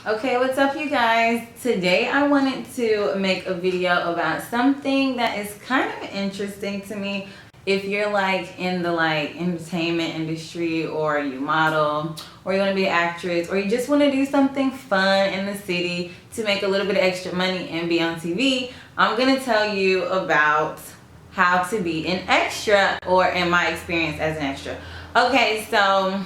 Okay, what's up you guys? Today I wanted to make a video about something that is kind of interesting to me. If you're like in the entertainment industry, or you model, or you want to be an actress, or you just want to do something fun in the city to make a little bit of extra money and be on TV, I'm going to tell you about how to be an extra, or in my experience as an extra. Okay, so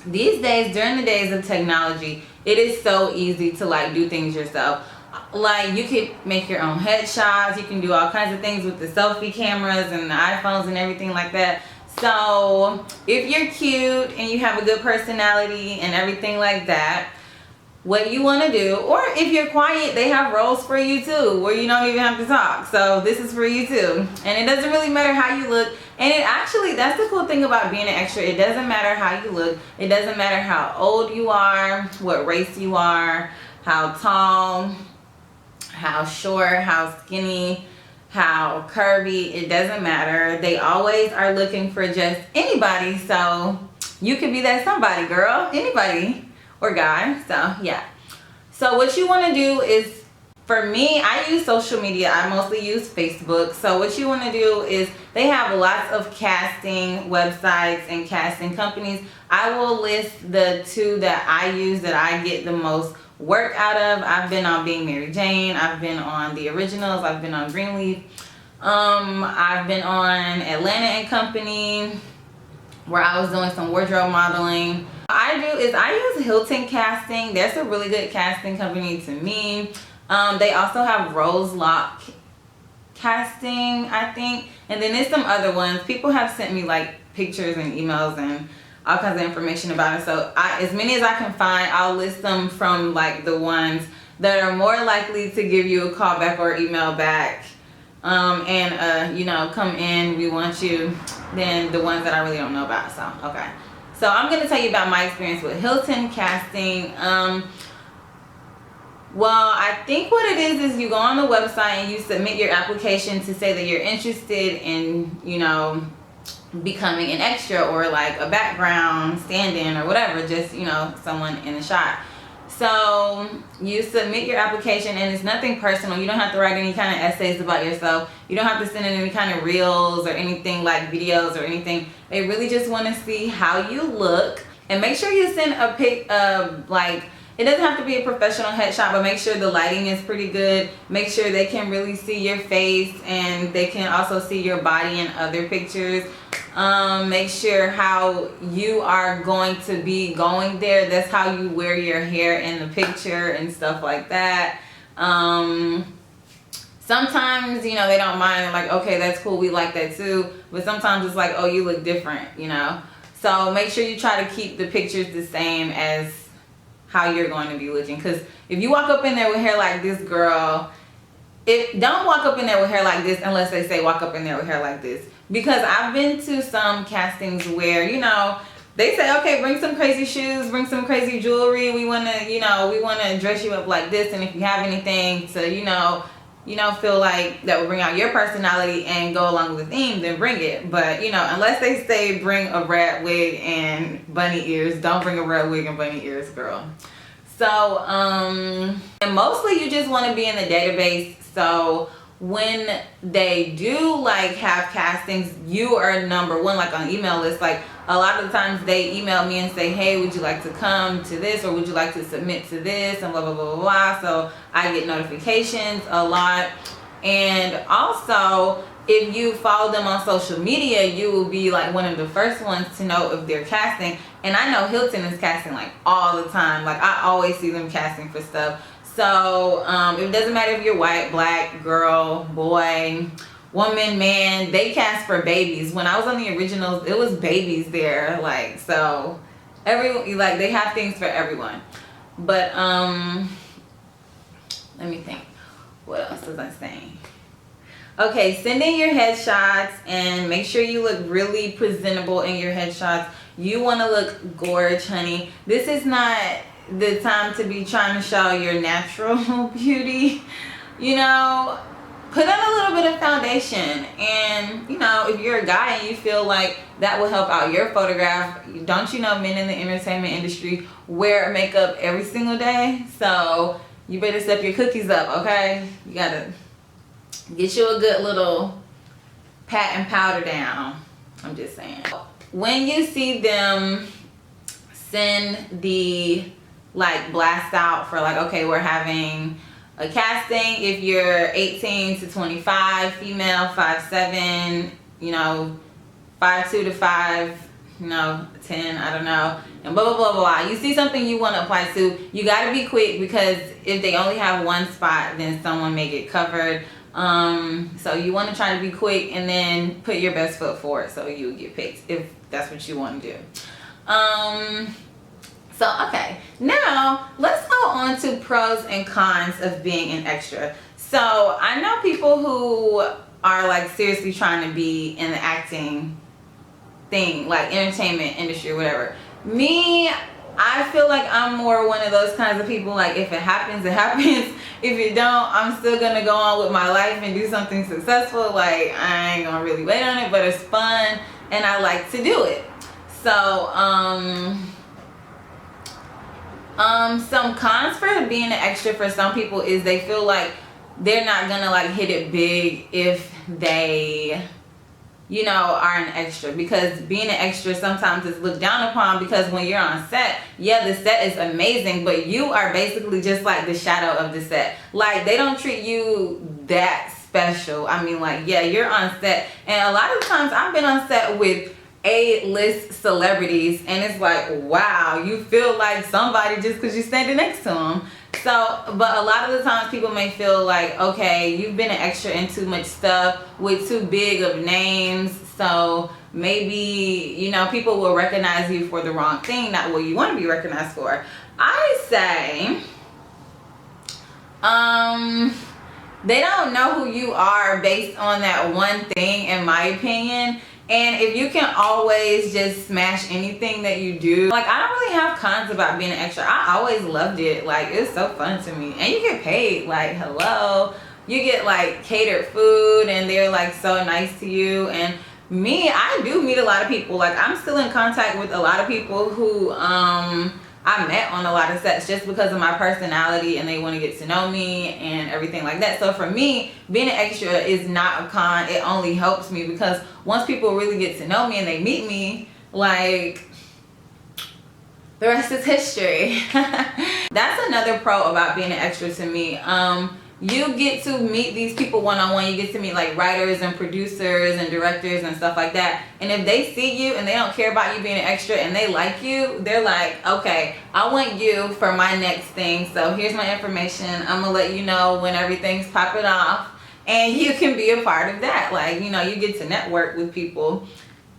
these days, during the days of technology, it is so easy to do things yourself. Like, you could make your own headshots, you can do all kinds of things with the selfie cameras and the iPhones and everything like that. So if you're cute and you have a good personality and everything like that, what you want to do, or if you're quiet, they have roles for you too where you don't even have to talk. So this is for you too, and it doesn't really matter how you look. And it actually, that's the cool thing about being an extra. It doesn't matter how you look, it doesn't matter how old you are, what race you are, how tall, how short, how skinny, how curvy. It doesn't matter. They always are looking for just anybody. So you could be that somebody, girl. Anybody or guy. So yeah. So what you want to do is, for me, I use social media. I mostly use Facebook. So what you want to do is, they have lots of casting websites and casting companies. I will list the two that I use, that I get the most work out of. I've been on Being Mary Jane. I've been on The Originals. I've been on Greenleaf. I've been on Atlanta and Company, where I was doing some wardrobe modeling. What I do is I use Hilton Casting. That's a really good casting company to me. They also have Rose Lock Casting, I think. And then there's some other ones. People have sent me pictures and emails and all kinds of information about it. So as many as I can find, I'll list them from the ones that are more likely to give you a call back or email back. Come in, we want you, than the ones that I really don't know about. So, okay. So I'm going to tell you about my experience with Hilton Casting. Well, I think what it is you go on the website and you submit your application to say that you're interested in, becoming an extra, or a background stand-in, or whatever, just, someone in the shot. So you submit your application, and it's nothing personal. You don't have to write any kind of essays about yourself. You don't have to send in any kind of reels or anything, like videos or anything. They really just want to see how you look. And make sure you send a pic of it doesn't have to be a professional headshot, but make sure the lighting is pretty good. Make sure they can really see your face, and they can also see your body in other pictures. Make sure how you are going to be going there. That's how you wear your hair in the picture and stuff like that. Sometimes, they don't mind, okay, that's cool, we like that too. But sometimes it's oh, you look different, So make sure you try to keep the pictures the same as how you're going to be looking. Because if you walk up in there with hair like this, girl, don't walk up in there with hair like this unless they say walk up in there with hair like this. Because I've been to some castings where, they say, okay, bring some crazy shoes, bring some crazy jewelry. We want to, we want to dress you up like this. And if you have anything to, feel like that will bring out your personality and go along with the theme, then bring it. But, unless they say bring a rat wig and bunny ears, don't bring a rat wig and bunny ears, girl. So, and mostly you just want to be in the database. So when they do have castings, you are number one, on email list. A lot of the times they email me and say, hey, would you like to come to this, or would you like to submit to this, and blah blah blah blah blah. So I get notifications a lot. And also, if you follow them on social media, you will be one of the first ones to know if they're casting. And I know Hilton is casting all the time. I always see them casting for stuff. So it doesn't matter if you're white, black, girl, boy, woman, man. They cast for babies. When I was on The Originals, it was babies there. So everyone, they have things for everyone. But let me think. What else was I saying? Okay, send in your headshots and make sure you look really presentable in your headshots. You want to look gorgeous, honey. This is not the time to be trying to show your natural beauty. put on a little bit of foundation. And you know, if you're a guy and you feel like that will help out your photograph, don't you know men in the entertainment industry wear makeup every single day? So you better step your cookies up, okay? You gotta get you a good little pat and powder down. I'm just saying. When you see them send the like blast out for like, okay, we're having a casting if you're 18 to 25, female, 5'7", you know, 5'2" to 5, you know, 10, I don't know, and blah blah blah blah. You see something you want to apply to, you got to be quick, because if they only have one spot, then someone may get covered. So you want to try to be quick and then put your best foot forward so you get picked if that's what you want to do. So okay, now let's go on to pros and cons of being an extra. So I know people who are like seriously trying to be in the acting thing, like entertainment industry or whatever. Me, I feel like I'm more one of those kinds of people, like if it happens, it happens. If it don't, I'm still gonna go on with my life and do something successful. Like I ain't gonna really wait on it, but it's fun and I like to do it. So some cons for being an extra for some people is they feel like they're not gonna like hit it big if they, you know, are an extra, because being an extra sometimes is looked down upon, because when you're on set, yeah, the set is amazing, but you are basically just like the shadow of the set. Like they don't treat you that special. I mean, like, yeah, you're on set, and a lot of times I've been on set with A-list celebrities, and it's like, wow, you feel like somebody just because you're standing next to them. So, but a lot of the times people may feel like, okay, you've been an extra in too much stuff with too big of names, so maybe, you know, people will recognize you for the wrong thing, not what you want to be recognized for. I say, they don't know who you are based on that one thing, in my opinion. And if you can always just smash anything that you do, like I don't really have cons about being an extra. I always loved it. Like it's so fun to me, and you get paid. Like hello, you get like catered food, and they're like so nice to you. And me, I do meet a lot of people. Like I'm still in contact with a lot of people who I met on a lot of sets just because of my personality, and they want to get to know me and everything like that. So for me, being an extra is not a con. It only helps me, because once people really get to know me and they meet me, like the rest is history. That's another pro about being an extra to me. You get to meet these people one-on-one. You get to meet like writers and producers and directors and stuff like that. And if they see you and they don't care about you being an extra and they like you, they're like, okay, I want you for my next thing. So here's my information. I'm gonna let you know when everything's popping off, and you can be a part of that. Like, you know, you get to network with people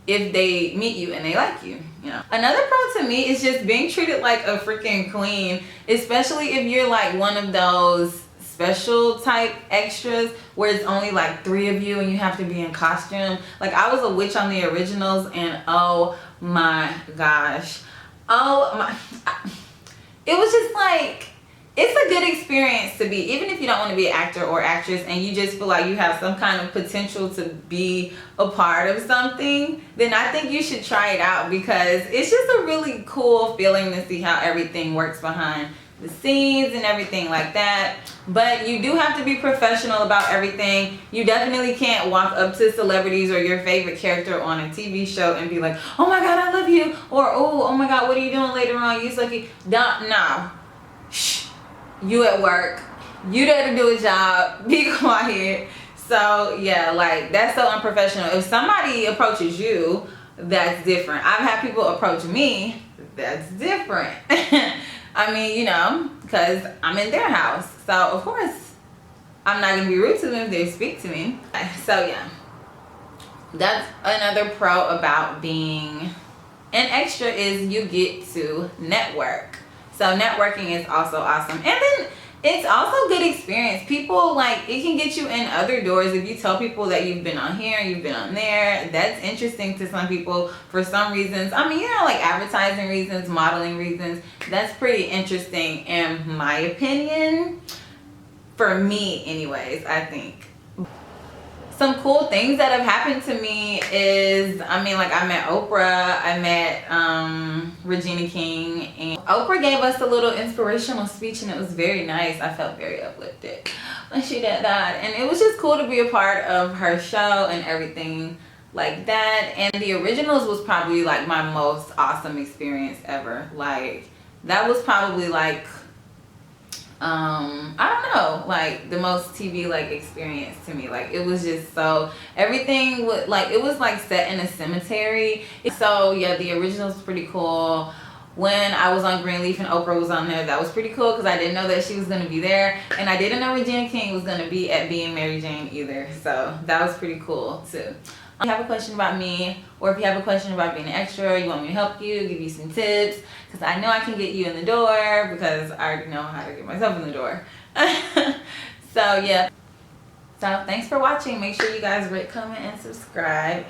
if they meet you and they like you, you know. Another pro to me is just being treated like a freaking queen, especially if you're like one of those special type extras where it's only like 3 of you and you have to be in costume. Like I was a witch on the originals, and oh my gosh, it was just like, it's a good experience to be, even if you don't want to be an actor or actress and you just feel like you have some kind of potential to be a part of something, then I think you should try it out, because it's just a really cool feeling to see how everything works behind the scenes and everything like that. But you do have to be professional about everything. You definitely can't walk up to celebrities or your favorite character on a TV show and be like, oh my god, I love you, or oh my god, what are you doing later on, you sucky. No, shh, you at work, you there to do a job, be quiet. So yeah, like that's so unprofessional. If somebody approaches you, that's different. I've had people approach me, that's different. I mean, you know, because I'm in their house. So, of course, I'm not going to be rude to them if they speak to me. So, yeah. That's another pro about being an extra, is you get to network. So, networking is also awesome. And then it's also a good experience. People, like, it can get you in other doors if you tell people that you've been on here, you've been on there. That's interesting to some people for some reasons. I mean, you know, like advertising reasons, modeling reasons. That's pretty interesting in my opinion. For me anyways, I think. some cool things that have happened to me is, I mean, like, I met Oprah, I met Regina King, and Oprah gave us a little inspirational speech, and it was very nice. I felt very uplifted when she did that, and it was just cool to be a part of her show and everything like that. And the originals was probably like my most awesome experience ever. Like, that was probably like I don't know, like the most TV like experience to me. Like, it was just so, everything would like, it was like set in a cemetery. So yeah, the original was pretty cool. When I was on Greenleaf and Oprah was on there, that was pretty cool because I didn't know that she was going to be there, and I didn't know Regina King was going to be at Being Mary Jane either, so that was pretty cool too. If you have a question about me, or if you have a question about being an extra, you want me to help you, give you some tips, because I know I can get you in the door, because I already know how to get myself in the door. So yeah, so thanks for watching. Make sure you guys rate, comment, and subscribe.